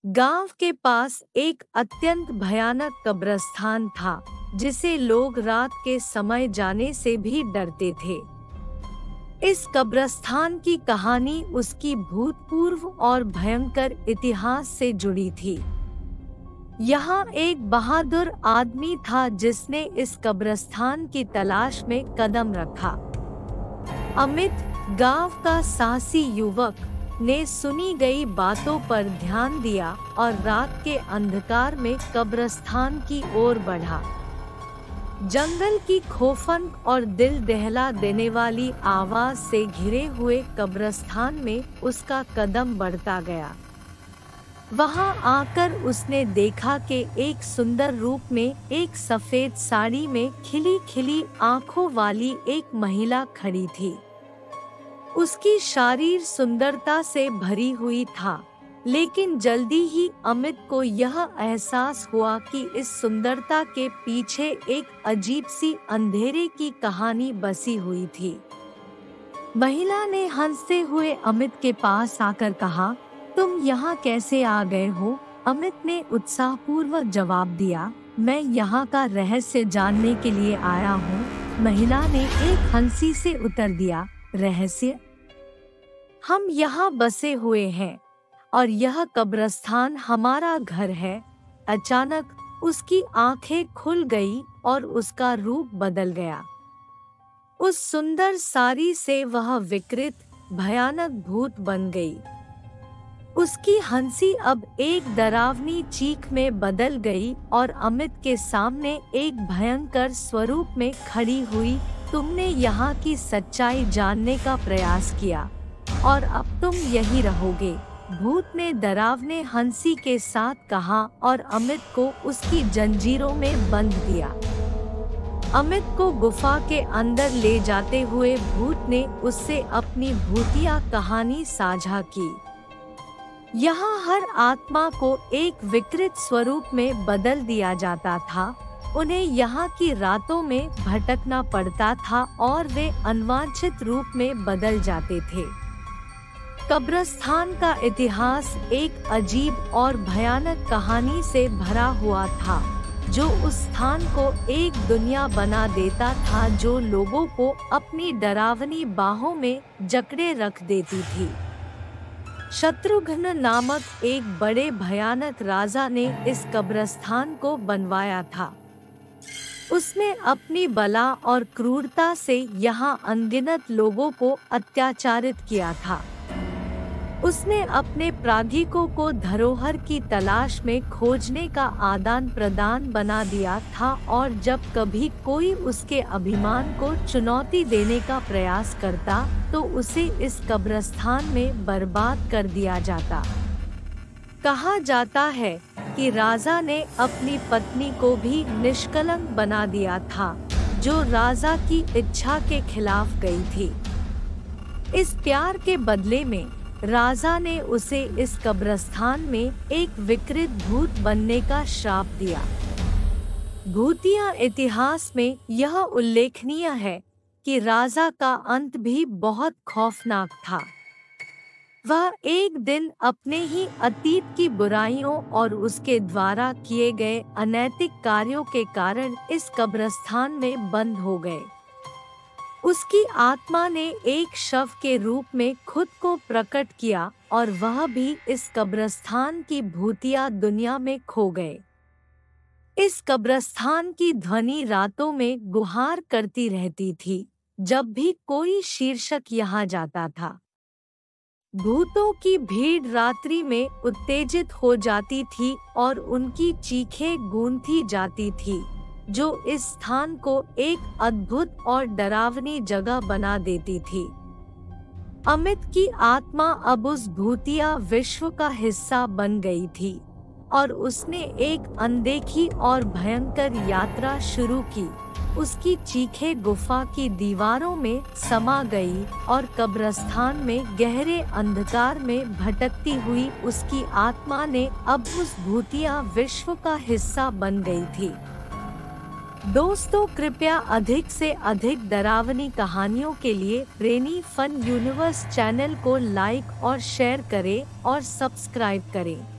गांव के पास एक अत्यंत भयानक कब्रिस्तान था, जिसे लोग रात के समय जाने से भी डरते थे। इस कब्रिस्तान की कहानी उसकी भूतपूर्व और भयंकर इतिहास से जुड़ी थी। यहाँ एक बहादुर आदमी था जिसने इस कब्रिस्तान की तलाश में कदम रखा। अमित, गांव का साहसी युवक, ने सुनी गई बातों पर ध्यान दिया और रात के अंधकार में कब्रिस्तान की ओर बढ़ा। जंगल की खौफनाक और दिल दहला देने वाली आवाज से घिरे हुए कब्रिस्तान में उसका कदम बढ़ता गया। वहां आकर उसने देखा कि एक सुंदर रूप में एक सफेद साड़ी में खिली खिली आंखों वाली एक महिला खड़ी थी। उसकी शरीर सुंदरता से भरी हुई था, लेकिन जल्दी ही अमित को यह एहसास हुआ कि इस सुंदरता के पीछे एक अजीब सी अंधेरे की कहानी बसी हुई थी। महिला ने हंसते हुए अमित के पास आकर कहा, तुम यहाँ कैसे आ गए हो? अमित ने उत्साहपूर्वक जवाब दिया, मैं यहाँ का रहस्य जानने के लिए आया हूँ। महिला ने एक हंसी से उत्तर दिया, रहस्य? हम यहाँ बसे हुए हैं और यह कब्रिस्तान हमारा घर है। अचानक उसकी आंखें खुल गई और उसका रूप बदल गया। उस सुंदर साड़ी से वह विकृत भयानक भूत बन गई। उसकी हंसी अब एक डरावनी चीख में बदल गई और अमित के सामने एक भयंकर स्वरूप में खड़ी हुई। तुमने यहाँ की सच्चाई जानने का प्रयास किया और अब तुम यही रहोगे, भूत ने डरावने हंसी के साथ कहा और अमित को उसकी जंजीरों में बंध दिया। अमित को गुफा के अंदर ले जाते हुए भूत ने उससे अपनी भूतिया कहानी साझा की। यहाँ हर आत्मा को एक विकृत स्वरूप में बदल दिया जाता था। उन्हें यहाँ की रातों में भटकना पड़ता था और वे अनवांछित रूप में बदल जाते थे। कब्रिस्तान का इतिहास एक अजीब और भयानक कहानी से भरा हुआ था, जो उस स्थान को एक दुनिया बना देता था जो लोगों को अपनी डरावनी बाहों में जकड़े रख देती थी। शत्रुघ्न नामक एक बड़े भयानक राजा ने इस कब्रिस्तान को बनवाया था। उसने अपनी बला और क्रूरता से यहाँ अनगिनत लोगों को अत्याचारित किया था। उसने अपने प्राधिकों को धरोहर की तलाश में खोजने का आदान प्रदान बना दिया था और जब कभी कोई उसके अभिमान को चुनौती देने का प्रयास करता तो उसे इस कब्रिस्तान में बर्बाद कर दिया जाता। कहा जाता है कि राजा ने अपनी पत्नी को भी निष्कलंक बना दिया था, जो राजा की इच्छा के खिलाफ गई थी। इस प्यार के बदले में राजा ने उसे इस कब्रिस्तान में एक विकृत भूत बनने का श्राप दिया। भूतिया इतिहास में यह उल्लेखनीय है कि राजा का अंत भी बहुत खौफनाक था। वह एक दिन अपने ही अतीत की बुराइयों और उसके द्वारा किए गए अनैतिक कार्यों के कारण इस कब्रिस्तान में बंद हो गए। उसकी आत्मा ने एक शव के रूप में खुद को प्रकट किया और वह भी इस कब्रिस्तान की भूतिया दुनिया में खो गए। इस कब्रिस्तान की ध्वनि रातों में गुहार करती रहती थी जब भी कोई शीर्षक यहाँ जाता था। भूतों की भीड़ रात्रि में उत्तेजित हो जाती थी और उनकी चीखें गूंजती जाती थी, जो इस स्थान को एक अद्भुत और डरावनी जगह बना देती थी। अमित की आत्मा अब उस भूतिया विश्व का हिस्सा बन गई थी और उसने एक अनदेखी और भयंकर यात्रा शुरू की। उसकी चीखें गुफा की दीवारों में समा गई और कब्रिस्तान में गहरे अंधकार में भटकती हुई उसकी आत्मा ने अब उस भूतिया विश्व का हिस्सा बन गई थी। दोस्तों, कृपया अधिक से अधिक डरावनी कहानियों के लिए ब्रेनी फन यूनिवर्स चैनल को लाइक और शेयर करें और सब्सक्राइब करें।